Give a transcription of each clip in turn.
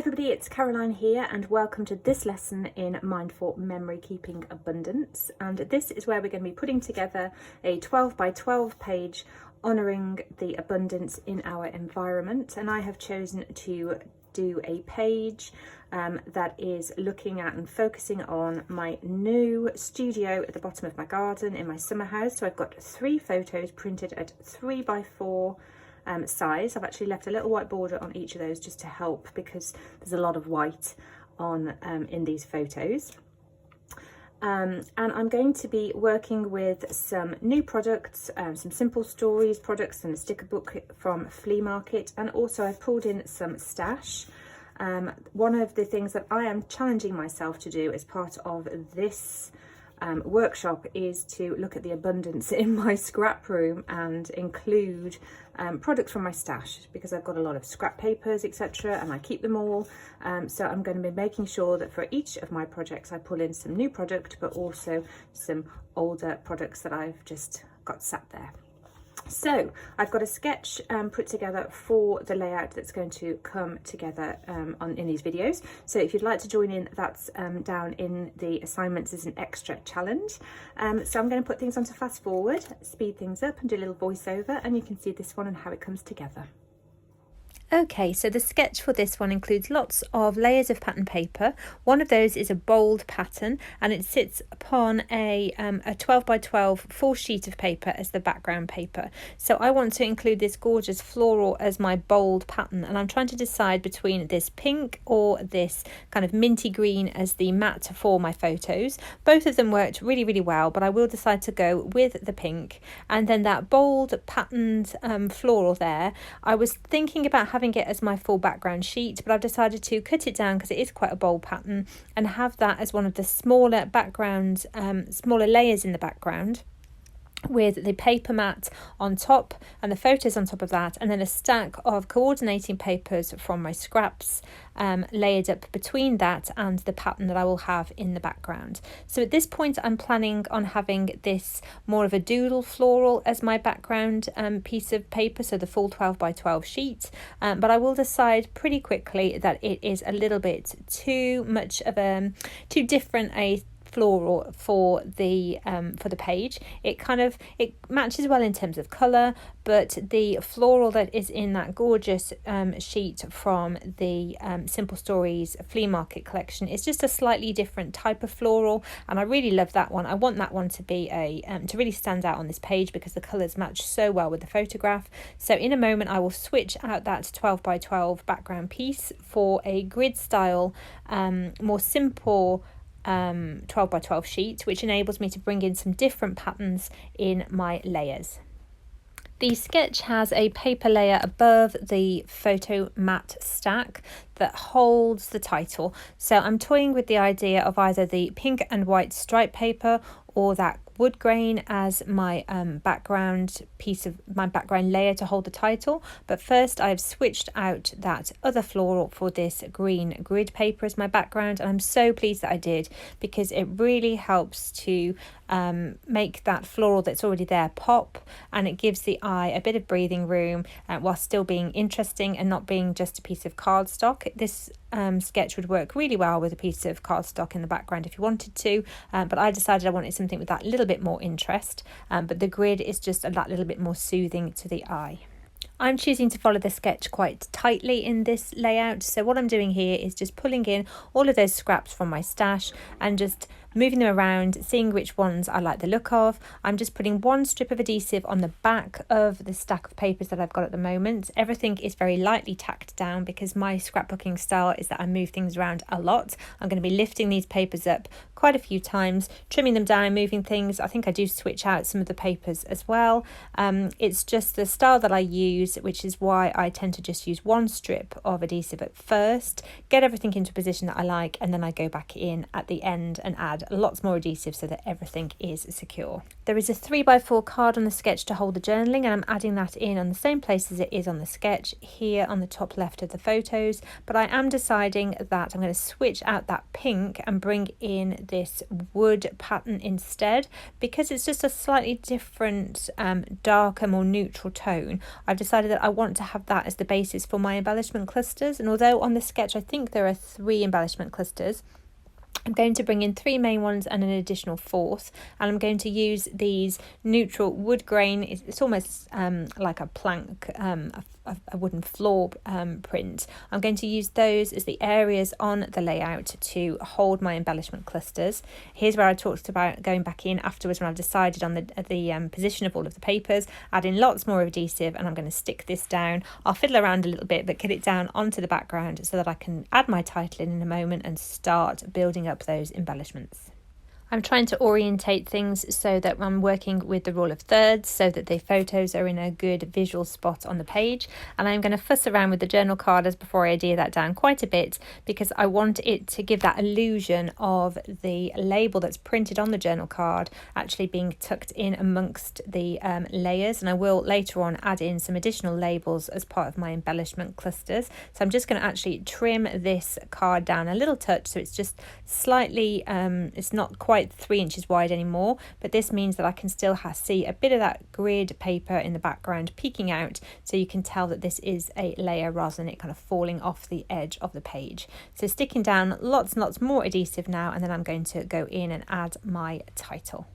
everybody, it's Caroline here and welcome to this lesson in Mindful Memory Keeping Abundance. And this is where we're going to be putting together a 12 by 12 page honouring the abundance in our environment. And I have chosen to do a page that is looking at and focusing on my new studio at the bottom of my garden in my summer house. So I've got 3 photos printed at 3 by 4 size. I've actually left a little white border on each of those just to help because there's a lot of white on in these photos. And I'm going to be working with some new products, some simple stories products and a sticker book from Flea Market, and also I've pulled in some stash. One of the things that I am challenging myself to do as part of this workshop is to look at the abundance in my scrap room and include products from my stash, because I've got a lot of scrap papers, etc., and I keep them all. So I'm going to be making sure that for each of my projects I pull in some new product, but also some older products that I've just got sat there. So I've got a sketch put together for the layout that's going to come together in these videos. So if you'd like to join in, that's down in the assignments as an extra challenge. So I'm going to put things onto fast forward, speed things up and do a little voiceover, and you can see this one and how it comes together. Okay, so the sketch for this one includes lots of layers of pattern paper. One of those is a bold pattern and it sits upon a 12 by 12 full sheet of paper as the background paper. So I want to include this gorgeous floral as my bold pattern, and I'm trying to decide between this pink or this kind of minty green as the matte for my photos. Both of them worked really, really well, but I will decide to go with the pink. And then that bold patterned floral there, I was thinking about having it as my full background sheet, but I've decided to cut it down because it is quite a bold pattern and have that as one of the smaller background, smaller layers in the background, with the paper mat on top and the photos on top of that, and then a stack of coordinating papers from my scraps layered up between that and the pattern that I will have in the background. So at this point I'm planning on having this more of a doodle floral as my background piece of paper, so the full 12 by 12 sheet, but I will decide pretty quickly that it is a little bit too much of a too different a floral for the page. It matches well in terms of colour, but the floral that is in that gorgeous sheet from the Simple Stories Flea Market collection is just a slightly different type of floral, and I really love that one. I want that one to be to really stand out on this page because the colours match so well with the photograph. So in a moment I will switch out that 12 by 12 background piece for a grid style, more simple 12 by 12 sheet, which enables me to bring in some different patterns in my layers. The sketch has a paper layer above the photo mat stack that holds the title. So I'm toying with the idea of either the pink and white stripe paper or that wood grain as my background piece of my background layer to hold the title. But first I've switched out that other floral for this green grid paper as my background, and I'm so pleased that I did, because it really helps to make that floral that's already there pop, and it gives the eye a bit of breathing room while still being interesting and not being just a piece of cardstock. This sketch would work really well with a piece of cardstock in the background if you wanted to, but I decided I wanted something with that little bit more interest, but the grid is just that little bit more soothing to the eye. I'm choosing to follow the sketch quite tightly in this layout, so what I'm doing here is just pulling in all of those scraps from my stash and just moving them around, seeing which ones I like the look of. I'm just putting one strip of adhesive on the back of the stack of papers that I've got at the moment. Everything is very lightly tacked down because my scrapbooking style is that I move things around a lot. I'm going to be lifting these papers up quite a few times, trimming them down, moving things. I think I do switch out some of the papers as well. It's just the style that I use, which is why I tend to just use one strip of adhesive at first, get everything into a position that I like, and then I go back in at the end and add add lots more adhesive so that everything is secure. There is a 3x4 card on the sketch to hold the journaling, and I'm adding that in on the same place as it is on the sketch here on the top left of the photos, but I am deciding that I'm going to switch out that pink and bring in this wood pattern instead, because it's just a slightly different darker, more neutral tone. I've decided that I want to have that as the basis for my embellishment clusters, and although on the sketch I think there are 3 embellishment clusters, I'm going to bring in 3 main ones and an additional 4th, and I'm going to use these neutral wood grain. It's almost like a plank, a wooden floor print. I'm going to use those as the areas on the layout to hold my embellishment clusters. Here's where I talked about going back in afterwards when I've decided on the position of all of the papers, adding lots more adhesive, and I'm going to stick this down. I'll fiddle around a little bit but get it down onto the background so that I can add my title in a moment and start building up those embellishments. I'm trying to orientate things so that I'm working with the rule of thirds so that the photos are in a good visual spot on the page, and I'm going to fuss around with the journal card as before I adhere that down quite a bit, because I want it to give that illusion of the label that's printed on the journal card actually being tucked in amongst the layers, and I will later on add in some additional labels as part of my embellishment clusters. So I'm just going to actually trim this card down a little touch so it's just slightly, it's not quite 3 inches wide anymore, but this means that I can still see a bit of that grid paper in the background peeking out, so you can tell that this is a layer rather than it kind of falling off the edge of the page. So sticking down lots and lots more adhesive now, and then I'm going to go in and add my title.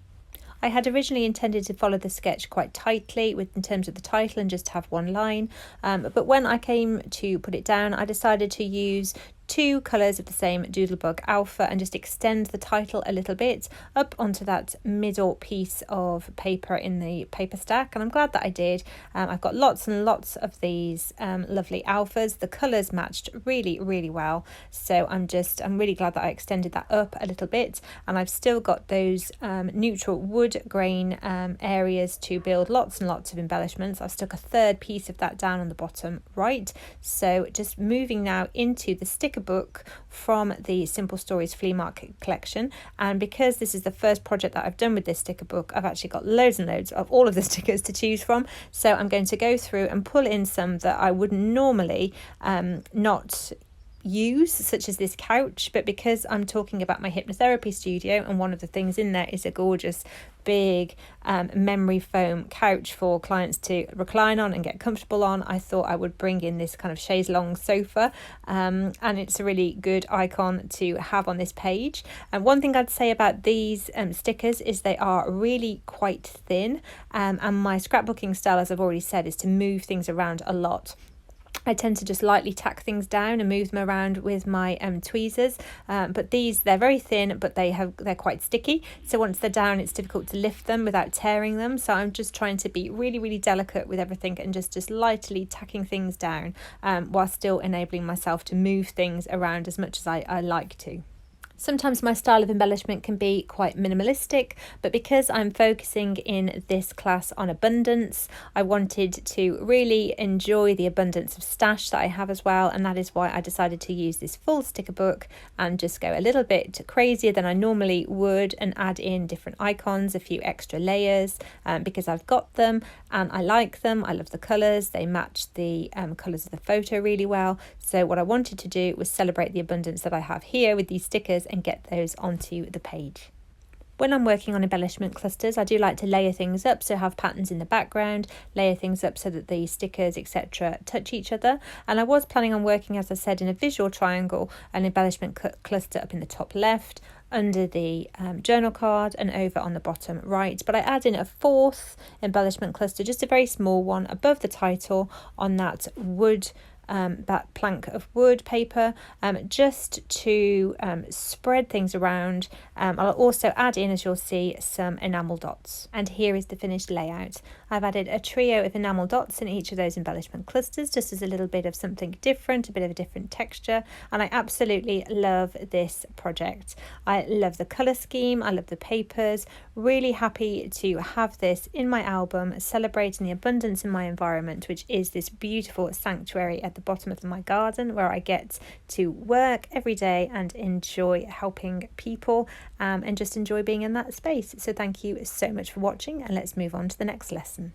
I had originally intended to follow the sketch quite tightly in terms of the title and just have one line, but when I came to put it down, I decided to use 2 colours of the same Doodlebug Alpha and just extend the title a little bit up onto that middle piece of paper in the paper stack, and I'm glad that I did. I've got lots and lots of these lovely alphas. The colours matched really, really well, so I'm really glad that I extended that up a little bit, and I've still got those neutral wood grain areas to build lots and lots of embellishments. I've stuck a 3rd piece of that down on the bottom right. So just moving now into the sticker book from the Simple Stories Flea Market collection, and because this is the first project that I've done with this sticker book, I've actually got loads and loads of all of the stickers to choose from. So I'm going to go through and pull in some that I would normally not use, such as this couch, but because I'm talking about my hypnotherapy studio and one of the things in there is a gorgeous big memory foam couch for clients to recline on and get comfortable on, I thought I would bring in this kind of chaise longue sofa, and it's a really good icon to have on this page. And one thing I'd say about these stickers is they are really quite thin, and my scrapbooking style, as I've already said, is to move things around a lot. I tend to just lightly tack things down and move them around with my tweezers, but they're very thin, but they're quite sticky, so once they're down it's difficult to lift them without tearing them. So I'm just trying to be really, really delicate with everything and just lightly tacking things down, while still enabling myself to move things around as much as I like to. Sometimes my style of embellishment can be quite minimalistic, but because I'm focusing in this class on abundance, I wanted to really enjoy the abundance of stash that I have as well, and that is why I decided to use this full sticker book and just go a little bit crazier than I normally would and add in different icons, a few extra layers, because I've got them and I like them. I love the colours, they match the colours of the photo really well. So what I wanted to do was celebrate the abundance that I have here with these stickers and get those onto the page. When I'm working on embellishment clusters, I do like to layer things up, so have patterns in the background, layer things up so that the stickers, etc. touch each other. And I was planning on working, as I said, in a visual triangle, an embellishment cluster up in the top left, under the journal card and over on the bottom right, but I add in a 4th embellishment cluster, just a very small one above the title on that wood, that plank of wood paper, just to spread things around. I'll also add in, as you'll see, some enamel dots. And here is the finished layout. I've added a trio of enamel dots in each of those embellishment clusters, just as a little bit of something different, a bit of a different texture, and I absolutely love this project. I love the colour scheme, I love the papers, really happy to have this in my album, celebrating the abundance in my environment, which is this beautiful sanctuary at the bottom of my garden where I get to work every day and enjoy helping people and just enjoy being in that space. So thank you so much for watching, and let's move on to the next lesson.